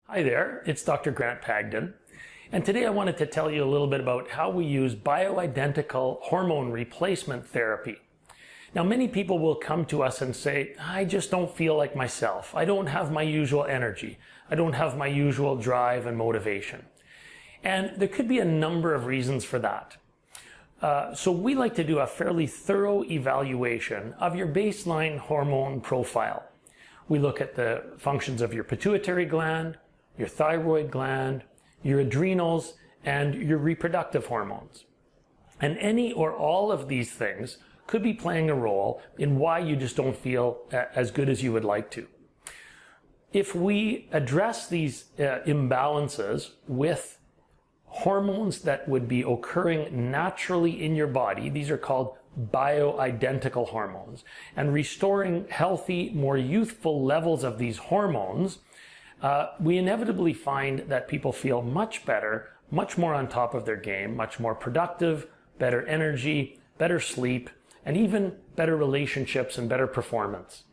Hi there, it's Dr. Grant Pagdin, and today I wanted to tell you a little bit about how we use bioidentical hormone replacement therapy. Now, many people will come to us and say, I just don't feel like myself. I don't have my usual energy. I don't have my usual drive and motivation. And there could be a number of reasons for that. So we like to do a fairly thorough evaluation of your baseline hormone profile. We look at the functions of your pituitary gland, your thyroid gland, your adrenals, and your reproductive hormones. And any or all of these things could be playing a role in why you just don't feel as good as you would like to. If we address these imbalances with hormones that would be occurring naturally in your body, these are called bioidentical hormones, and restoring healthy, more youthful levels of these hormones, we inevitably find that people feel much better, much more on top of their game, much more productive, better energy, better sleep, and even better relationships and better performance.